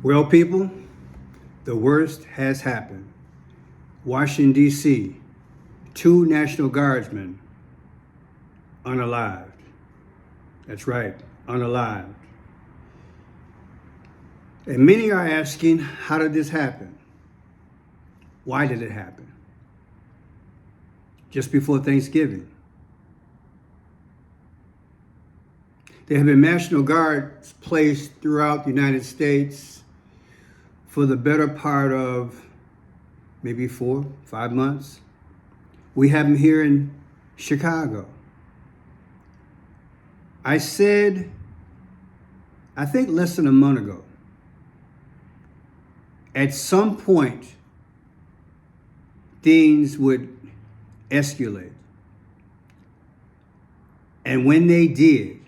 Well, people, the worst has happened. Washington, D.C., 2 National Guardsmen unalived. That's right, unalived. And many are asking, how did this happen? Why did it happen? Just before Thanksgiving. There have been National Guards placed throughout the United States for the better part of maybe 4-5 months. We have them here in Chicago. I said, I think less than a month ago, at some point, things would escalate. And when they did,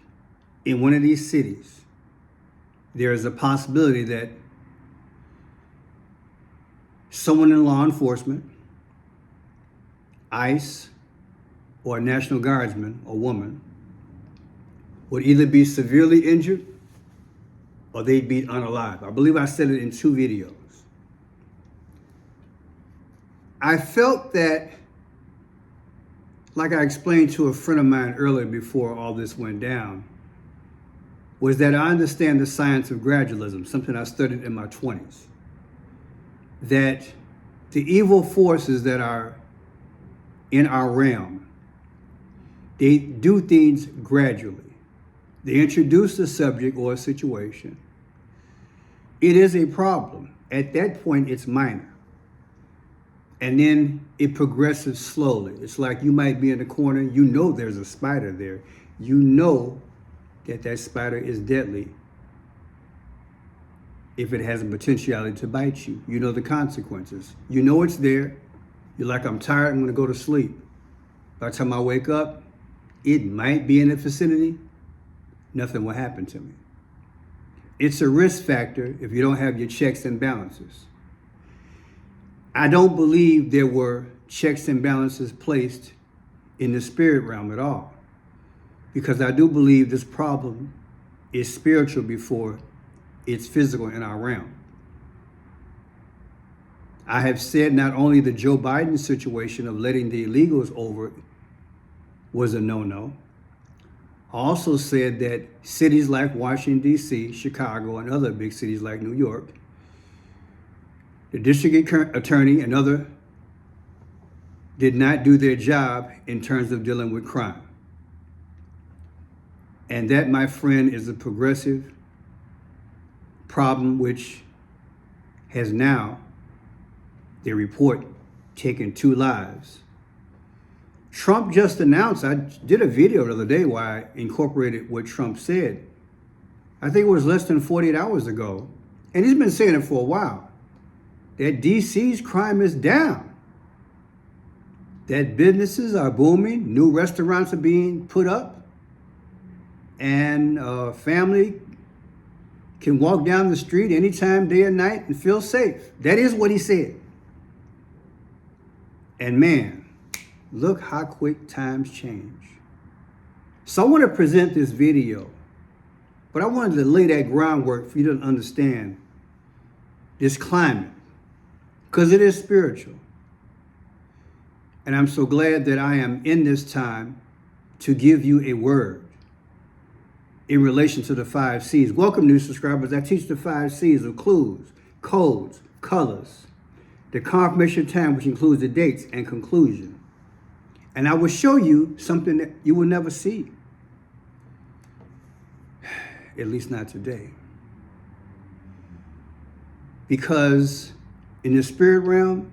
in one of these cities, there is a possibility that someone in law enforcement, ICE, or a National Guardsman or woman would either be severely injured or they'd be unalive. I believe I said it in 2 videos. I felt that, like I explained to a friend of mine earlier before all this went down, was that I understand the science of gradualism, something I studied in my 20s. That the evil forces that are in our realm, they do things gradually. They introduce a subject or a situation. It is a problem. At that point, it's minor. And then it progresses slowly. It's like you might be in a corner, you know there's a spider there. You know that spider is deadly if it has a potentiality to bite you. You know the consequences. You know it's there. You're like, I'm tired, I'm gonna go to sleep. By the time I wake up, it might be in the vicinity. Nothing will happen to me. It's a risk factor if you don't have your checks and balances. I don't believe there were checks and balances placed in the spirit realm at all, because I do believe this problem is spiritual before it's physical in our realm. I have said not only the Joe Biden situation of letting the illegals over was a no-no. I also said that cities like Washington, D.C., Chicago, and other big cities like New York, the district attorney and other did not do their job in terms of dealing with crime. And that, my friend, is a progressive problem which has now, they report, taken 2 lives. Trump just announced, I did a video the other day where I incorporated what Trump said. I think it was less than 48 hours ago. And he's been saying it for a while, that DC's crime is down, that businesses are booming, new restaurants are being put up, and a family can walk down the street anytime, day or night, and feel safe. That is what he said. And man, look how quick times change. So I want to present this video, but I wanted to lay that groundwork for you to understand this climate, because it is spiritual. And I'm so glad that I am in this time to give you a word in relation to the 5 C's. Welcome, new subscribers. I teach the 5 C's of clues, codes, colors, the confirmation time, which includes the dates, and conclusion. And I will show you something that you will never see, at least not today. Because in the spirit realm,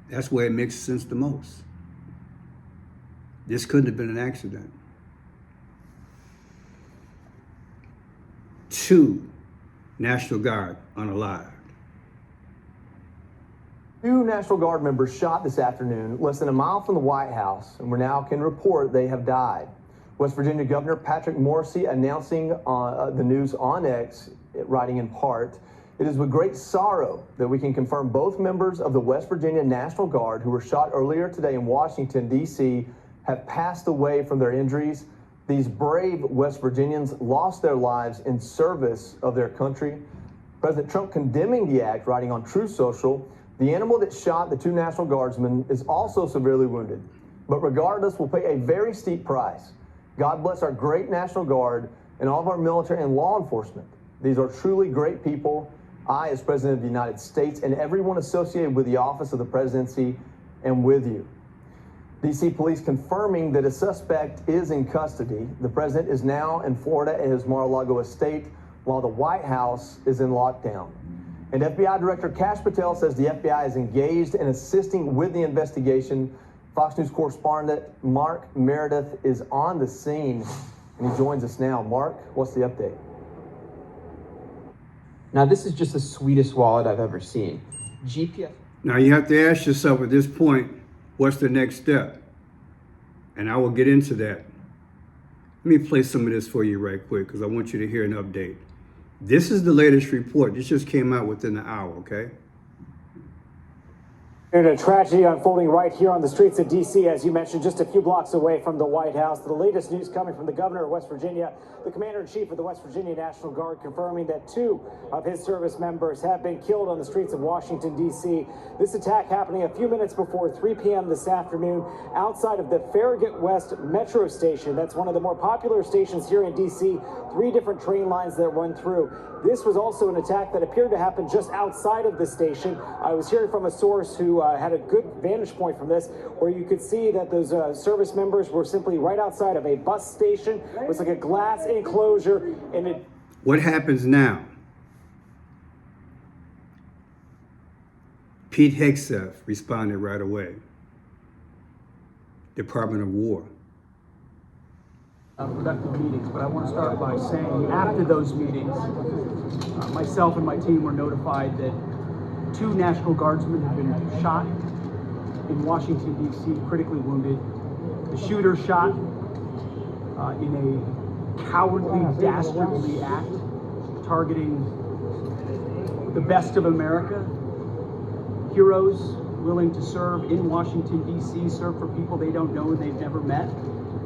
that's where it makes sense the most. This couldn't have been an accident. 2 National Guard unalived. 2 National Guard members shot this afternoon less than a mile from the White House, and we now can report they have died. West Virginia Governor Patrick Morrisey announcing the news on X, writing in part, "It is with great sorrow that we can confirm both members of the West Virginia National Guard who were shot earlier today in Washington, D.C. have passed away from their injuries. These brave West Virginians lost their lives in service of their country. President Trump condemning the act, writing on Truth Social, "The animal that shot the 2 National Guardsmen is also severely wounded, but regardless will pay a very steep price. God bless our great National Guard and all of our military and law enforcement. These are truly great people. I, as President of the United States, and everyone associated with the office of the presidency, am with you." D.C. police confirming that a suspect is in custody. The president is now in Florida at his Mar-a-Lago estate, while the White House is in lockdown. And FBI Director Kash Patel says the FBI is engaged in assisting with the investigation. Fox News correspondent Mark Meredith is on the scene, and he joins us now. Mark, what's the update? Now, this is just the sweetest wallet I've ever seen. GPS. Now you have to ask yourself at this point, what's the next step? And I will get into that. Let me play some of this for you right quick because I want you to hear an update. This is the latest report. This just came out within the hour, okay? And a tragedy unfolding right here on the streets of D.C., as you mentioned, just a few blocks away from the White House. The latest news coming from the governor of West Virginia, the commander-in-chief of the West Virginia National Guard, confirming that 2 of his service members have been killed on the streets of Washington, D.C. This attack happening a few minutes before 3 p.m. this afternoon outside of the Farragut West Metro Station. That's one of the more popular stations here in D.C., 3 different train lines that run through. This was also an attack that appeared to happen just outside of the station. I was hearing from a source who had a good vantage point from this, where you could see that those service members were simply right outside of a bus station. It was like a glass enclosure, and it... What happens now? Pete Hegseth responded right away. Department of War. Productive meetings, but I want to start by saying after those meetings, myself and my team were notified that 2 National Guardsmen had been shot in Washington, D.C., critically wounded. The shooter shot in a cowardly, dastardly act, targeting the best of America, heroes willing to serve in Washington, D.C., serve for people they don't know and they've never met,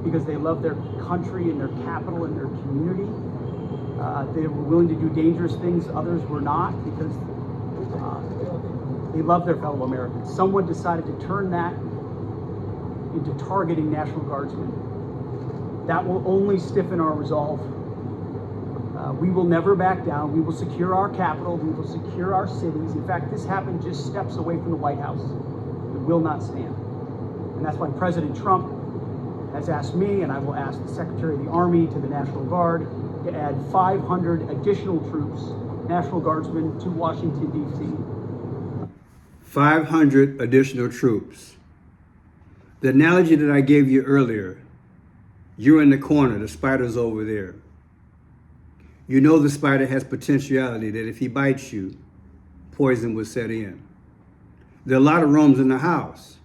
because they love their country and their capital and their community. They were willing to do dangerous things others were not, because they love their fellow Americans. Someone decided to turn that into targeting National Guardsmen. That will only stiffen our resolve. We will never back down. We will secure our capital. We will secure our cities. In fact, this happened just steps away from the White House. It will not stand. And that's why President Trump has asked me, and I will ask the Secretary of the Army, to the National Guard, to add 500 additional troops, National Guardsmen, to Washington, D.C. 500 additional troops. The analogy that I gave you earlier, you're in the corner, the spider's over there. You know the spider has potentiality that if he bites you, poison will set in. There are a lot of rooms in the house.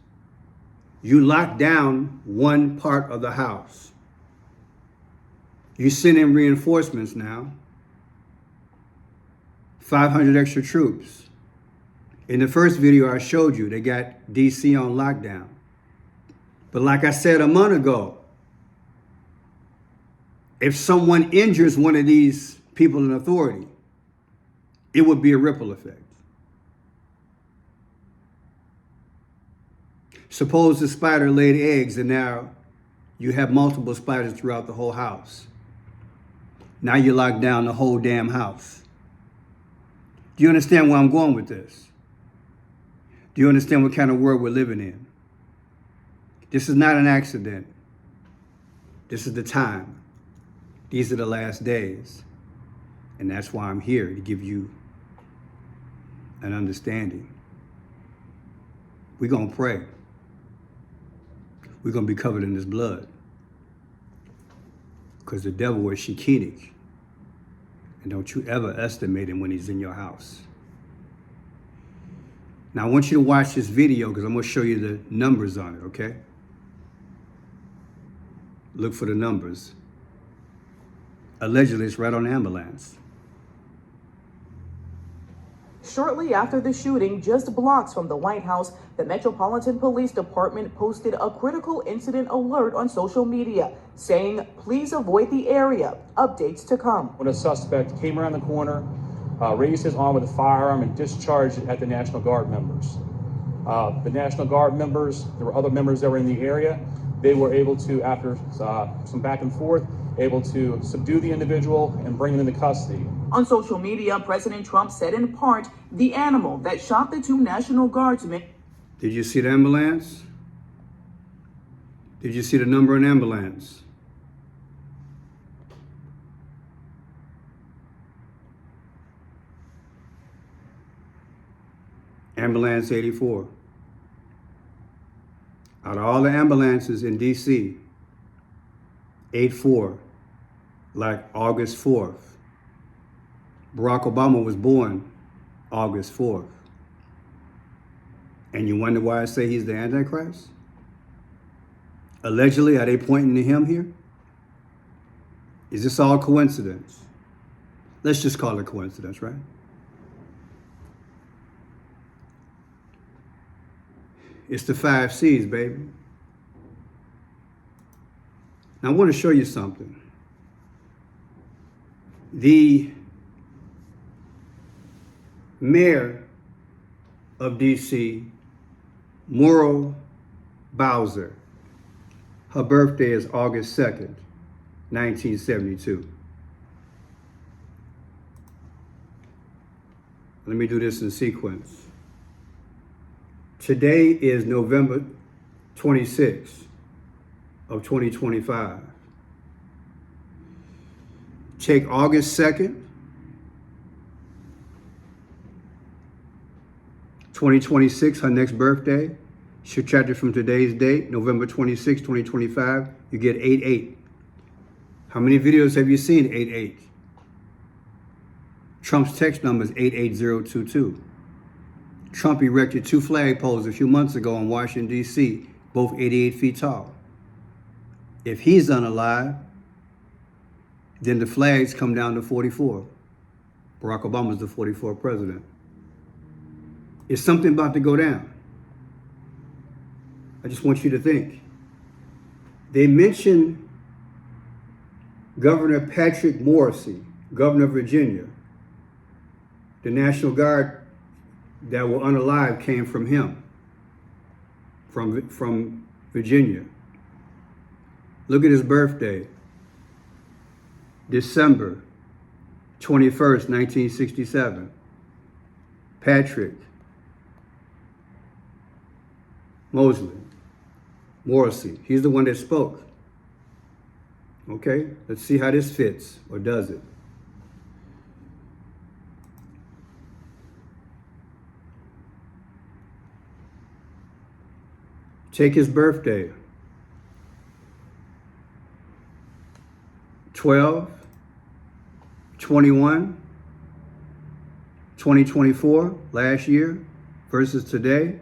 You lock down one part of the house. You send in reinforcements now. 500 extra troops. In the first video I showed you, they got DC on lockdown. But like I said a month ago, if someone injures one of these people in authority, it would be a ripple effect. Suppose the spider laid eggs and now you have multiple spiders throughout the whole house. Now you lock down the whole damn house. Do you understand where I'm going with this? Do you understand what kind of world we're living in? This is not an accident. This is the time. These are the last days. And that's why I'm here, to give you an understanding. We're going to pray. We're going to be covered in this blood. Because the devil is Shekinah. And don't you ever estimate him when he's in your house. Now I want you to watch this video because I'm going to show you the numbers on it, okay? Look for the numbers. Allegedly, it's right on the ambulance. shortly after the shooting, just blocks from the White House, the Metropolitan Police Department posted a critical incident alert on social media, saying, "Please avoid the area. Updates to come." When a suspect came around the corner, raised his arm with a firearm and discharged it at the National Guard members. The National Guard members, there were other members that were in the area. They were able to, after some back and forth, able to subdue the individual and bring him into custody. On social media, President Trump said in part, the animal that shot the two National Guardsmen. Did you see the ambulance? Did you see the number in ambulance? Ambulance 84. Out of all the ambulances in DC, 84, like August 4th. Barack Obama was born August 4th. And you wonder why I say he's the Antichrist? Allegedly, are they pointing to him here? Is this all coincidence? Let's just call it coincidence, right? It's the 5 C's, baby. Now, I want to show you something. The mayor of DC, Muriel Bowser, her birthday is August 2nd, 1972. Let me do this in sequence. Today is November 26th of 2025. Take August 2nd, 2026, her next birthday. Subtracted from today's date, November 26, 2025, you get 88. How many videos have you seen 88? Trump's text number is 88022. Trump erected 2 flagpoles a few months ago in Washington, D.C., both 88 feet tall. If he's unalive, then the flags come down to 44. Barack Obama's the 44th president. Is something about to go down? I just want you to think. They mentioned Governor Patrick Morrisey, governor of Virginia. The National Guard that were unalive came from him, from Virginia. Look at his birthday, December 21st, 1967. Patrick Morrisey, he's the one that spoke. Okay, let's see how this fits, or does it? Take his birthday, 12, 21, 2024, last year, versus today.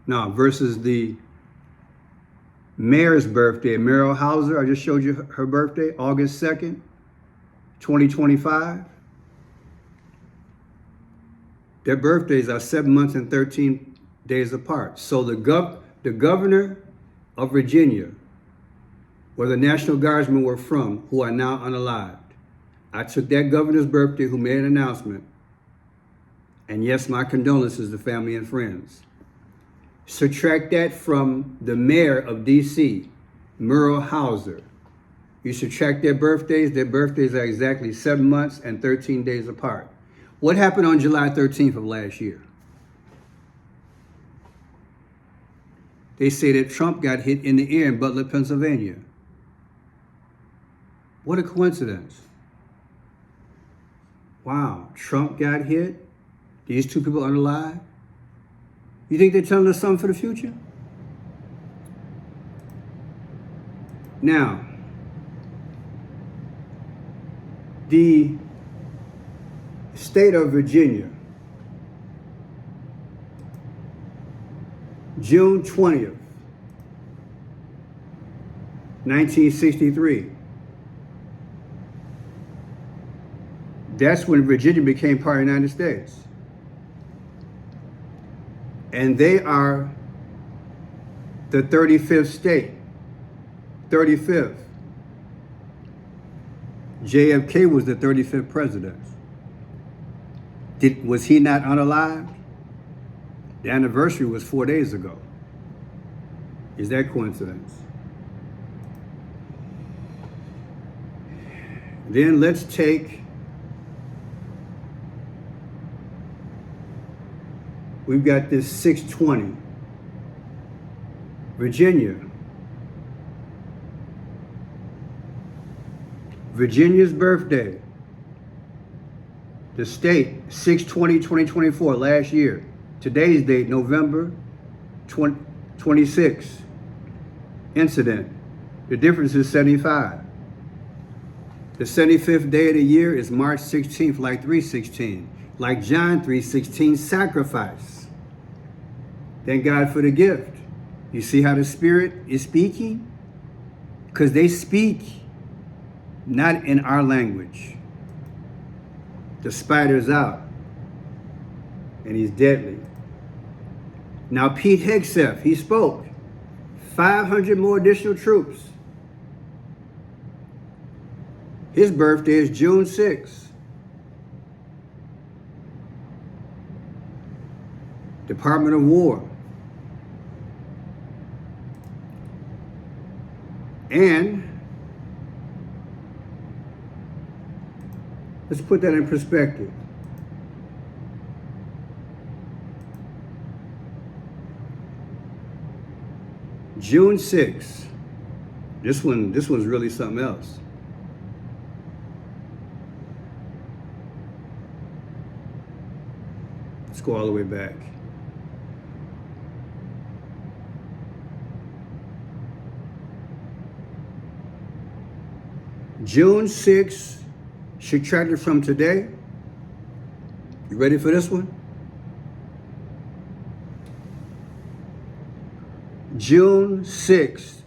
No, versus the mayor's birthday, Muriel Hauser. I just showed you her birthday, August 2nd, 2025. Their birthdays are 7 months and 13 days apart. So the governor of Virginia, where the National Guardsmen were from, who are now unalived, I took that governor's birthday who made an announcement, and yes, my condolences to family and friends. Subtract that from the mayor of DC, Muriel Hauser. You subtract their birthdays are exactly 7 months and 13 days apart. What happened on July 13th of last year? They say that Trump got hit in the ear in Butler, Pennsylvania. What a coincidence. Wow, Trump got hit. These 2 people are alive. You think they're telling us something for the future? Now, the state of Virginia, June 20th, 1963. That's when Virginia became part of the United States. And they are the 35th state. 35th. JFK was the 35th president. Was he not unalived? The anniversary was 4 days ago. Is that coincidence? Then let's take, we've got this 620. Virginia's birthday. The state, 6/20/2024, last year. Today's date, November 26. Incident. The difference is 75. The 75th day of the year is March 16th, like 3:16. Like John 3:16, sacrifice. Thank God for the gift. You see how the Spirit is speaking? Because they speak not in our language. The spider's out, and he's deadly. Now Pete Hegseth, he spoke. 500 more additional troops. His birthday is June 6th. Department of War. And let's put that in perspective. June 6th. This one's really something else. Let's go all the way back. June 6th, subtracted from today. You ready for this one? June 6th,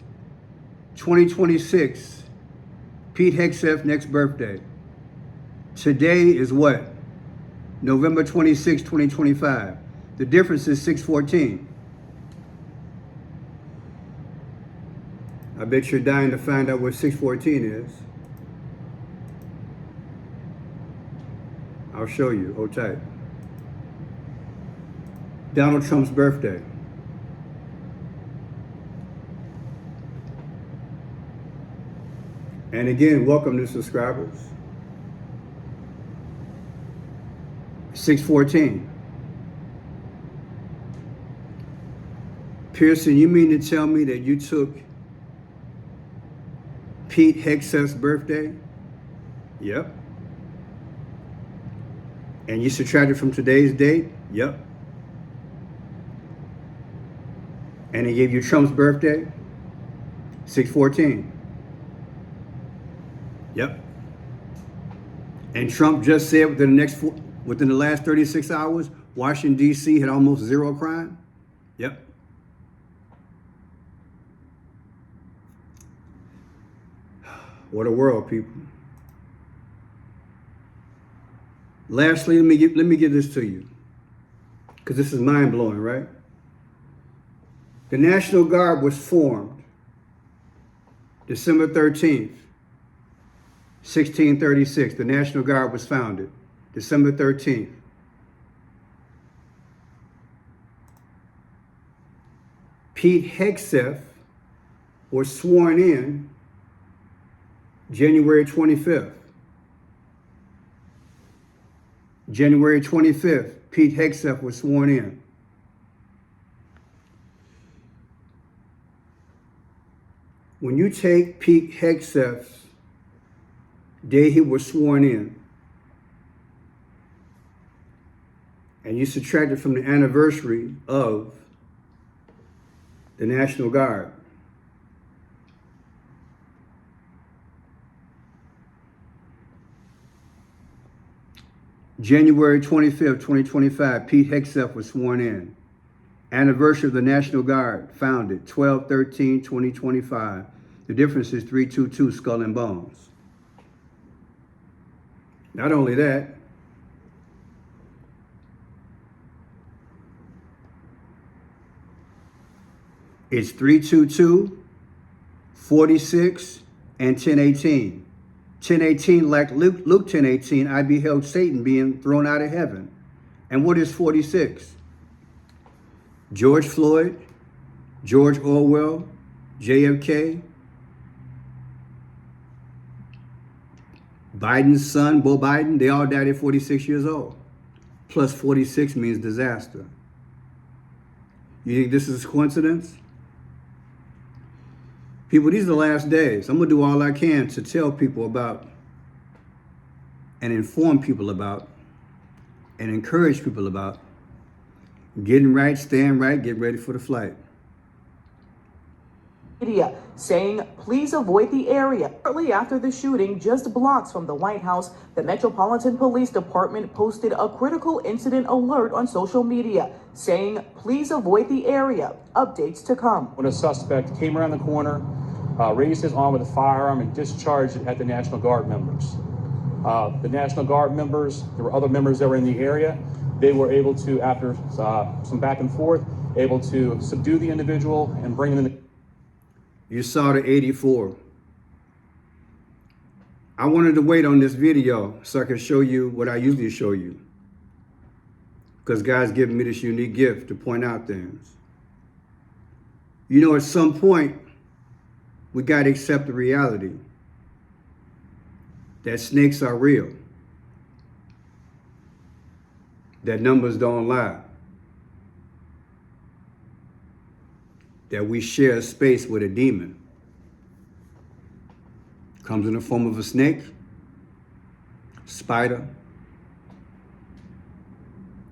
2026, Pete Hegseth next birthday. Today is what? November 26, 2025. The difference is 6/14. I bet you're dying to find out what 6/14 is. I'll show you. Hold tight. Donald Trump's birthday. And again, welcome new subscribers. 6/14. Pearson, you mean to tell me that you took Pete Hegseth's birthday? Yep. And you subtracted from today's date? Yep. And he gave you Trump's birthday? 6/14. Yep. And Trump just said within the last 36 hours, Washington, D.C. had almost zero crime? Yep. What a world, people. Lastly, let me give this to you, because this is mind-blowing, right? The National Guard was formed December 13th, 1636. The National Guard was founded December 13th. Pete Hegseth was sworn in January 25th. January 25th, Pete Hegseth was sworn in. When you take Pete Hegseth's day he was sworn in, and you subtract it from the anniversary of the National Guard, January 25th, 2025, Pete Hegseth was sworn in. Anniversary of the National Guard, founded 12/13/2025. The difference is 322, skull and bones. Not only that, it's 322, 46, and 1018. 1018, like Luke 1018, I beheld Satan being thrown out of heaven. And what is 46? George Floyd, George Orwell, JFK, Biden's son, Beau Biden, they all died at 46 years old. Plus 46 means disaster. You think this is a coincidence? People, these are the last days. I'm going to do all I can to tell people about and inform people about and encourage people about getting right, staying right, get ready for the flight. Media saying please avoid the area. Shortly after the shooting, just blocks from the White House, the Metropolitan Police Department posted a critical incident alert on social media saying please avoid the area. Updates to come. When a suspect came around the corner, raised his arm with a firearm and discharged it at the National Guard members. The National Guard members, there were other members that were in the area. They were able to, after some back and forth, able to subdue the individual and bring him in. You saw the 84. I wanted to wait on this video so I could show you what I usually show you. Because God's given me this unique gift to point out things. You know, at some point, we got to accept the reality that snakes are real. That numbers don't lie. That we share space with a demon. Comes in the form of a snake, spider.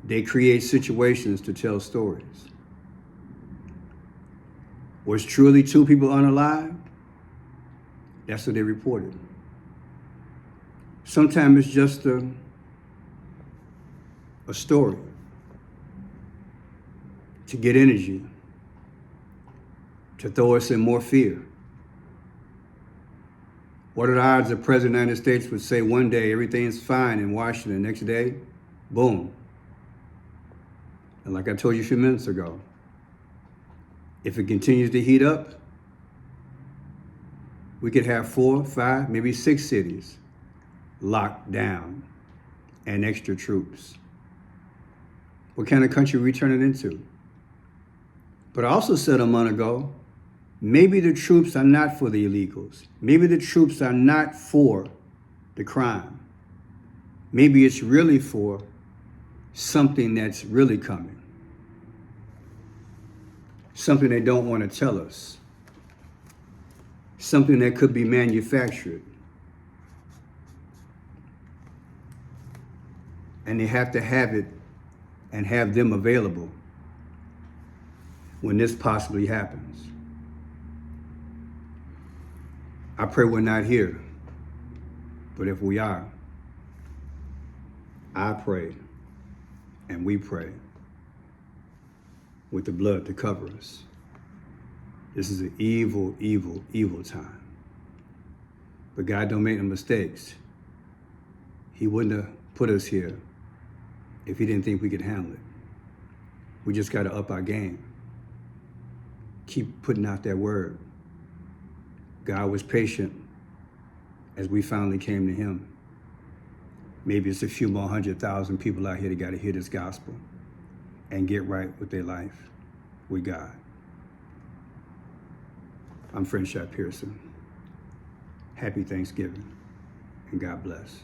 They create situations to tell stories. Was truly 2 people unalived? That's what they reported. Sometimes it's just a story to get energy, to throw us in more fear. What are the odds the President of the United States would say one day everything's fine in Washington, next day, boom. And like I told you a few minutes ago, if it continues to heat up, we could have 4, 5, maybe 6 cities locked down and extra troops. What kind of country are we turning into? But I also said a month ago, maybe the troops are not for the illegals. Maybe the troops are not for the crime. Maybe it's really for something that's really coming. Something they don't want to tell us. Something that could be manufactured. And they have to have it and have them available when this possibly happens. I pray we're not here, but if we are, I pray and we pray with the blood to cover us. This is an evil, evil, evil time. But God don't make no mistakes. He wouldn't have put us here if he didn't think we could handle it. We just got to up our game. Keep putting out that word. God was patient as we finally came to him. Maybe it's a few more 100,000 people out here that got to hear this gospel and get right with their life with God. I'm Friend Shot Pearson. Happy Thanksgiving and God bless.